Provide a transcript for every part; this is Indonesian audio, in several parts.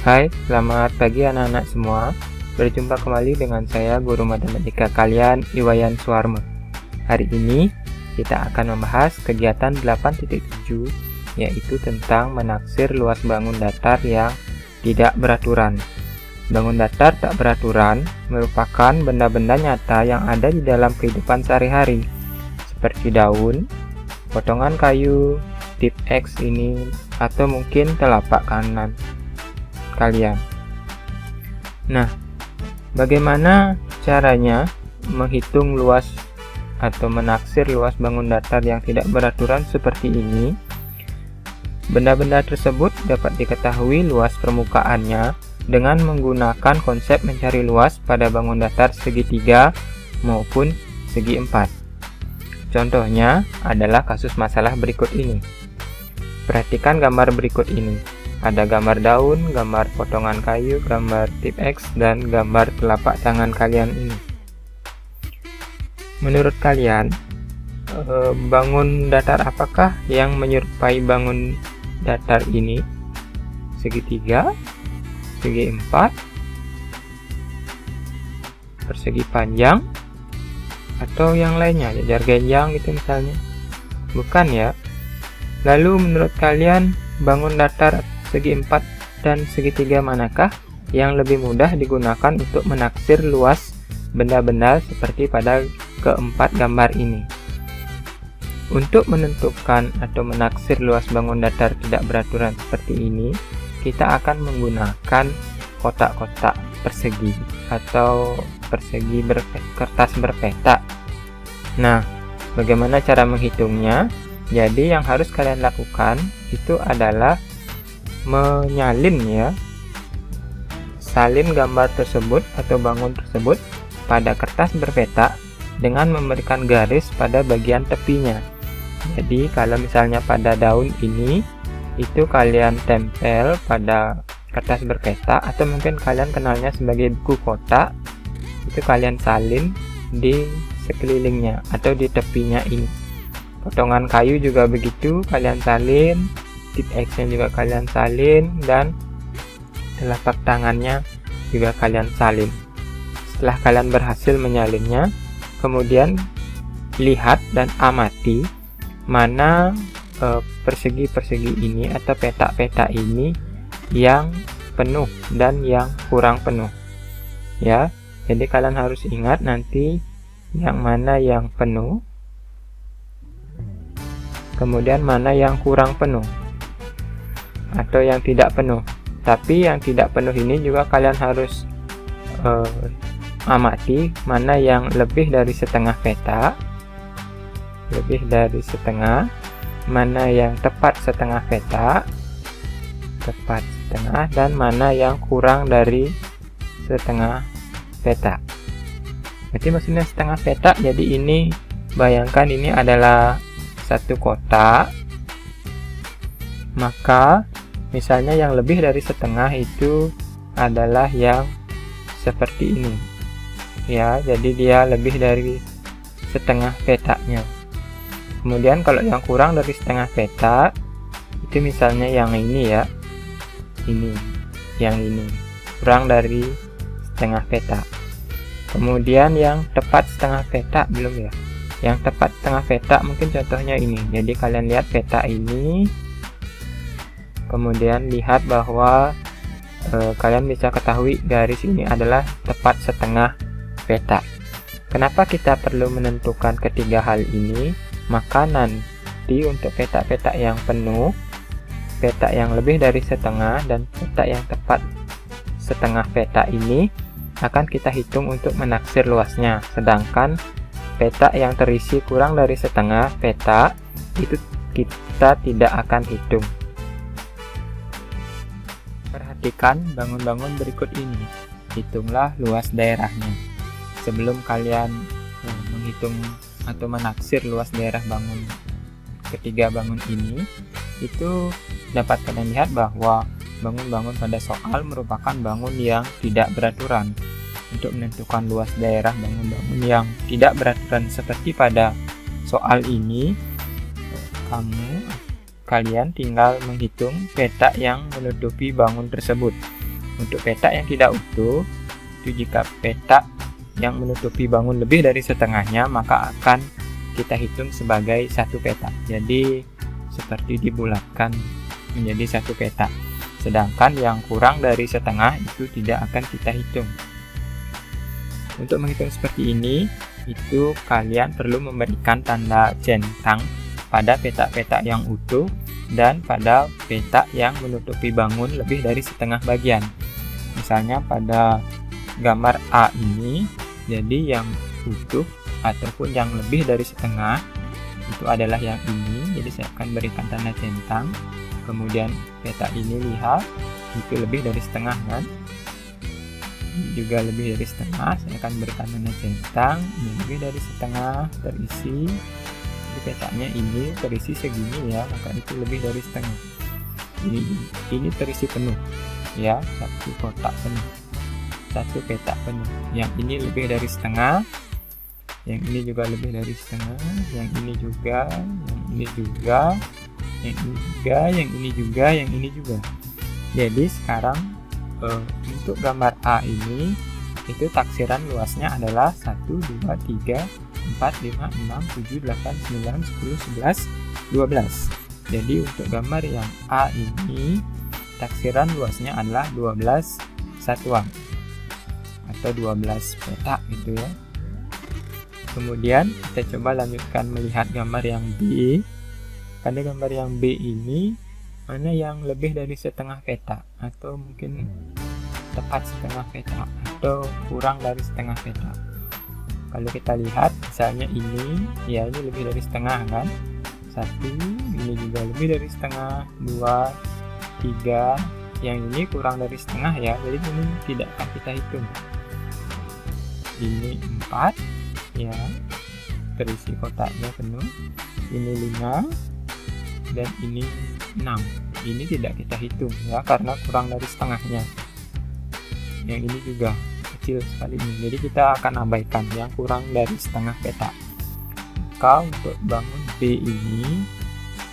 Hai, selamat pagi anak-anak semua. Berjumpa kembali dengan saya, guru matematika kalian, Iwayan Suwarme. Hari ini kita akan membahas kegiatan 8.7, yaitu tentang menaksir luas bangun datar yang tidak beraturan. Bangun datar tak beraturan merupakan benda-benda nyata yang ada di dalam kehidupan sehari-hari, seperti daun, potongan kayu, tip X ini, atau mungkin telapak kanan kalian. Nah, bagaimana caranya menghitung luas atau menaksir luas bangun datar yang tidak beraturan seperti ini? Benda-benda tersebut dapat diketahui luas permukaannya dengan menggunakan konsep mencari luas pada bangun datar segitiga maupun segi empat. Contohnya adalah kasus masalah berikut ini. Perhatikan gambar berikut ini. Ada gambar daun, gambar potongan kayu, gambar tip X, dan gambar telapak tangan kalian ini. Menurut kalian, bangun datar apakah yang menyerupai bangun datar ini? Segitiga, segi empat, persegi panjang, atau yang lainnya, jajar genjang gitu misalnya? Bukan ya. Lalu menurut kalian, bangun datar segi empat dan segitiga manakah yang lebih mudah digunakan untuk menaksir luas benda-benda seperti pada keempat gambar ini? Untuk menentukan atau menaksir luas bangun datar tidak beraturan seperti ini, kita akan menggunakan kotak-kotak persegi atau persegi kertas berpeta. Nah, bagaimana cara menghitungnya? Jadi yang harus kalian lakukan itu adalah salin gambar tersebut atau bangun tersebut pada kertas berpeta dengan memberikan garis pada bagian tepinya. Jadi kalau misalnya pada daun ini, itu kalian tempel pada kertas berpeta, atau mungkin kalian kenalnya sebagai buku kotak, itu kalian salin di sekelilingnya atau di tepinya ini. Potongan kayu juga begitu, kalian salin, tip X-nya juga kalian salin, dan telapak tangannya juga kalian salin. Setelah kalian berhasil menyalinnya, kemudian lihat dan amati mana persegi-persegi ini atau peta-peta ini yang penuh dan yang kurang penuh. Ya, jadi kalian harus ingat nanti yang mana yang penuh, kemudian mana yang kurang penuh atau yang tidak penuh. Tapi yang tidak penuh ini juga kalian harus amati mana yang lebih dari setengah peta, mana yang tepat setengah peta, dan mana yang kurang dari setengah peta. Berarti maksudnya setengah peta, jadi ini bayangkan ini adalah satu kotak, maka misalnya yang lebih dari setengah itu adalah yang seperti ini ya, jadi dia lebih dari setengah petanya. Kemudian kalau yang kurang dari setengah peta itu misalnya yang ini ya, yang ini kurang dari setengah peta. Kemudian yang tepat setengah peta belum ya. Yang tepat setengah peta mungkin contohnya ini. Jadi kalian lihat peta ini, kemudian lihat bahwa kalian bisa ketahui garis ini adalah tepat setengah peta. Kenapa kita perlu menentukan ketiga hal ini? Maka nanti untuk peta-peta yang penuh, peta yang lebih dari setengah, dan peta yang tepat setengah peta ini akan kita hitung untuk menaksir luasnya. Sedangkan peta yang terisi kurang dari setengah peta itu kita tidak akan hitung. Perhatikan bangun-bangun berikut ini. Hitunglah luas daerahnya. Sebelum kalian menghitung atau menaksir luas daerah bangun ketiga bangun ini, itu dapat kalian lihat bahwa bangun-bangun pada soal merupakan bangun yang tidak beraturan. Untuk menentukan luas daerah bangun-bangun yang tidak beraturan seperti pada soal ini, kalian tinggal menghitung peta yang menutupi bangun tersebut. untuk petak yang tidak utuh, itu jika petak yang menutupi bangun lebih dari setengahnya, maka akan kita hitung sebagai satu petak. Jadi seperti dibulatkan menjadi satu petak. Sedangkan yang kurang dari setengah itu tidak akan kita hitung. Untuk menghitung seperti ini, itu kalian perlu memberikan tanda centang pada petak-petak yang utuh dan pada petak yang menutupi bangun lebih dari setengah bagian. Misalnya pada gambar A ini, jadi yang utuh ataupun yang lebih dari setengah itu adalah yang ini, jadi saya akan berikan tanda centang. Kemudian petak ini lihat itu lebih dari setengah kan, ini juga lebih dari setengah, saya akan berikan tanda centang. Ini lebih dari setengah terisi, jadi petaknya ini terisi segini ya, maka itu lebih dari setengah. Ini terisi penuh ya, satu kotak penuh, satu petak penuh. Yang ini lebih dari setengah, yang ini juga lebih dari setengah, yang ini juga, yang ini juga, yang ini juga, yang ini juga, yang ini juga. Jadi sekarang untuk gambar A ini itu taksiran luasnya adalah 1, 2, 3, 4, 5, 6, 7, 8, 9, 10, 11, 12. Jadi untuk gambar yang A ini taksiran luasnya adalah 12 satuan atau 12 petak gitu ya. Kemudian kita coba lanjutkan melihat gambar yang B. Pada gambar yang B ini, mana yang lebih dari setengah petak, atau mungkin tepat setengah petak, atau kurang dari setengah petak. Kalau kita lihat misalnya ini, ya ini lebih dari setengah kan, 1, ini juga lebih dari setengah, 2, 3, yang ini kurang dari setengah ya, jadi ini tidak akan kita hitung. Ini 4 ya, terisi kotaknya penuh. Ini 5 dan ini 6. Ini tidak kita hitung ya, karena kurang dari setengahnya. Yang ini juga kecil sekali ini, jadi kita akan abaikan yang kurang dari setengah petak. Maka untuk bangun B ini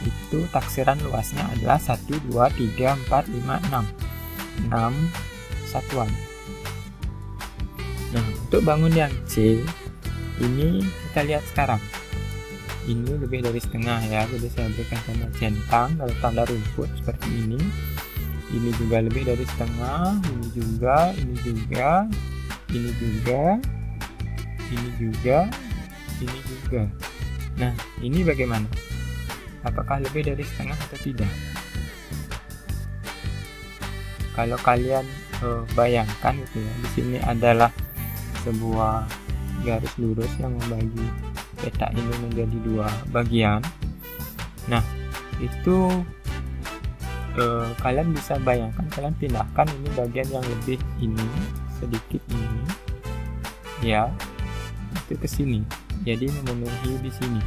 itu taksiran luasnya adalah 1, 2, 3, 4, 5, 6 satuan. Nah, untuk bangun yang C ini kita lihat sekarang, ini lebih dari setengah ya, jadi saya berikan tanda centang dalam tanda rumput seperti ini. Ini juga lebih dari setengah, ini juga, ini juga, ini juga, ini juga, ini juga. Nah, ini bagaimana? Apakah lebih dari setengah atau tidak? Kalau kalian bayangkan gitu ya, di sini adalah sebuah garis lurus yang membagi petak ini menjadi dua bagian. Nah, itu kalian bisa bayangkan, kalian pindahkan ini bagian yang lebih ini sedikit ini ya, itu ke sini, jadi memenuhi di sini.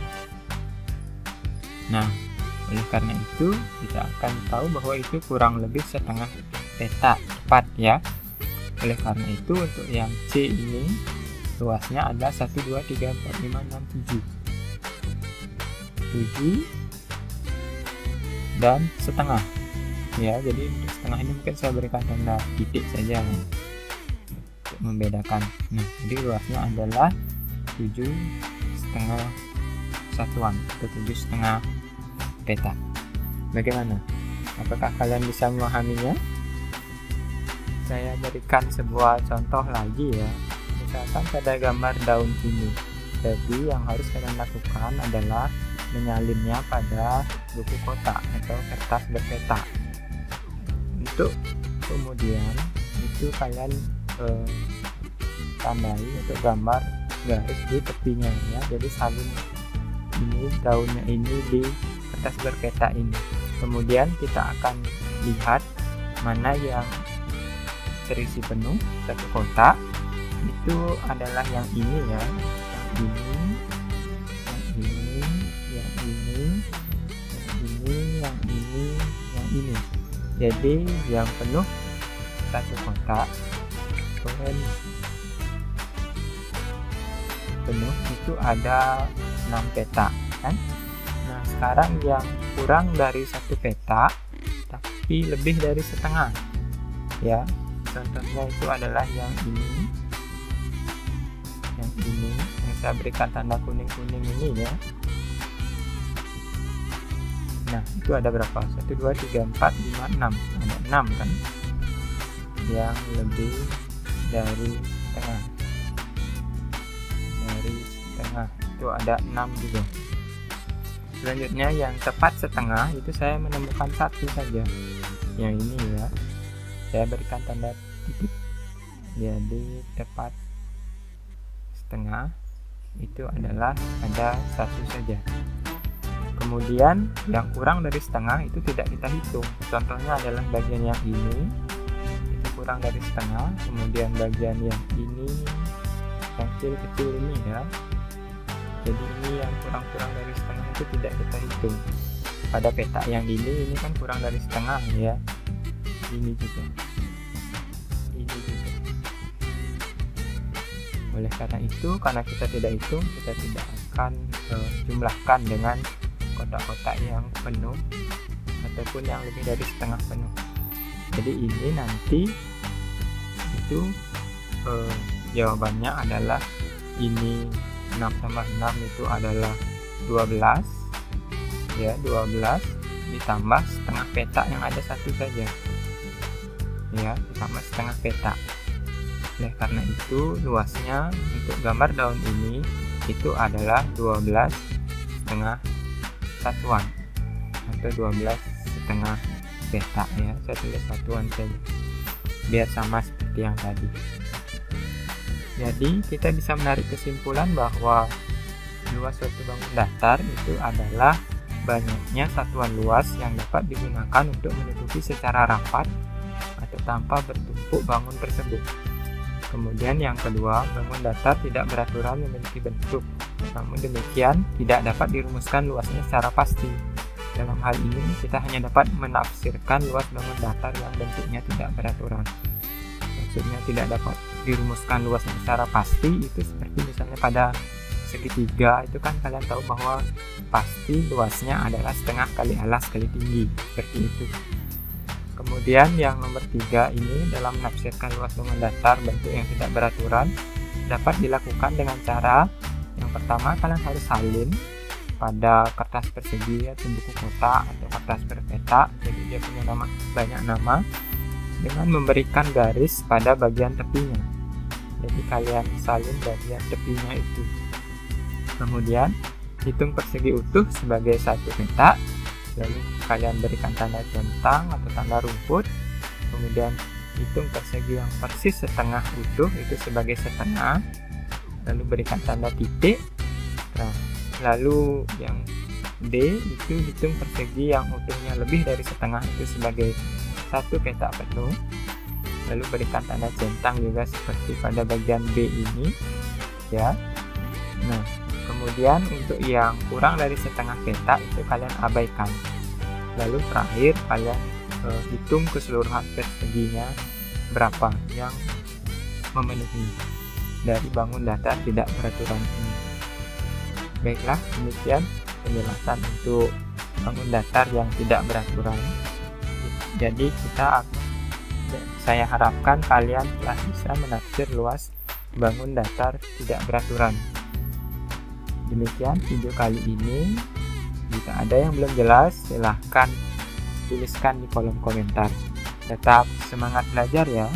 Nah, oleh karena itu kita akan tahu bahwa itu kurang lebih setengah petak tepat ya. Oleh karena itu untuk yang C ini luasnya adalah 1, 2, 3, 4, 5, 6, 7 dan setengah ya. Jadi untuk setengah ini mungkin saya berikan tanda titik saja untuk membedakan. Nah, jadi luasnya adalah 7,5 satuan atau 7,5 petak. Bagaimana? Apakah kalian bisa memahaminya? Saya berikan sebuah contoh lagi ya. Misalkan pada gambar daun ini, jadi yang harus kalian lakukan adalah menyalinnya pada buku kotak atau kertas berpetak. Untuk kemudian itu kalian tandai untuk gambar garis di tepinya ya. Jadi salin ini daunnya ini di kertas berpetak ini. Kemudian kita akan lihat mana yang terisi penuh satu kotak. Itu adalah yang ini ya, yang ini, yang ini, yang ini, yang ini, yang ini, yang ini. Jadi yang penuh satu kotak, kemudian penuh itu ada 6 petak kan. Nah, sekarang yang kurang dari satu petak tapi lebih dari setengah ya, Contohnya itu adalah yang ini, yang saya berikan tanda kuning-kuning ini ya. Nah, itu ada berapa? 1, 2, 3, 4, 5, 6. Ada 6 kan? Yang lebih dari setengah. Itu ada 6 juga. Selanjutnya yang tepat setengah itu saya menemukan satu saja. Yang ini ya. Saya berikan tanda titik. Jadi tepat setengah itu adalah ada satu saja. Kemudian yang kurang dari setengah itu tidak kita hitung. Contohnya adalah bagian yang ini, itu kurang dari setengah. Kemudian bagian yang ini, yang kecil-kecil ini ya. Jadi ini yang kurang dari setengah itu tidak kita hitung. Pada peta yang ini kan kurang dari setengah ya. Ini juga. Oleh karena itu, karena kita tidak hitung, kita tidak akan jumlahkan dengan kotak-kotak yang penuh ataupun yang lebih dari setengah penuh. Jadi ini nanti itu jawabannya adalah ini 6 tambah 6 itu adalah 12 ya, 12 ditambah setengah peta yang ada satu saja ya, ditambah setengah peta. Oleh karena itu luasnya untuk gambar daun ini itu adalah 12 setengah satuan atau 12 setengah peta ya. Saya tulis satuan saja biar sama seperti yang tadi. Jadi kita bisa menarik kesimpulan bahwa luas suatu bangun datar itu adalah banyaknya satuan luas yang dapat digunakan untuk menutupi secara rapat atau tanpa bertumpuk bangun tersebut. Kemudian yang kedua, bangun datar tidak beraturan memiliki bentuk. Namun demikian, tidak dapat dirumuskan luasnya secara pasti. Dalam hal ini, kita hanya dapat menafsirkan luas bangun datar yang bentuknya tidak beraturan. Maksudnya tidak dapat dirumuskan luasnya secara pasti, itu seperti misalnya pada segitiga, itu kan kalian tahu bahwa pasti luasnya adalah setengah kali alas kali tinggi, seperti itu. Kemudian yang nomor 3 ini dalam menafsirkan luas bangun datar bentuk yang tidak beraturan dapat dilakukan dengan cara yang pertama, kalian harus salin pada kertas persegi atau buku kotak atau kertas berpeta, jadi dia punya banyak nama, dengan memberikan garis pada bagian tepinya. Jadi kalian salin bagian tepinya itu. Kemudian hitung persegi utuh sebagai satu peta. Lalu kalian berikan tanda centang atau tanda rumput. Kemudian hitung persegi yang persis setengah utuh itu sebagai setengah. Lalu berikan tanda titik. Nah, lalu yang D itu hitung persegi yang utuhnya lebih dari setengah itu sebagai satu peta penuh. Lalu berikan tanda centang juga seperti pada bagian B ini ya. Nah, kemudian untuk yang kurang dari setengah peta itu kalian abaikan. Lalu terakhir kalian hitung keseluruhan perseginya berapa yang memenuhi dari bangun datar tidak beraturan ini. Baiklah, demikian penjelasan untuk bangun datar yang tidak beraturan. Jadi saya harapkan kalian telah bisa menafsir luas bangun datar tidak beraturan. Demikian video kali ini. Jika ada yang belum jelas, silahkan tuliskan di kolom komentar. Tetap semangat belajar ya.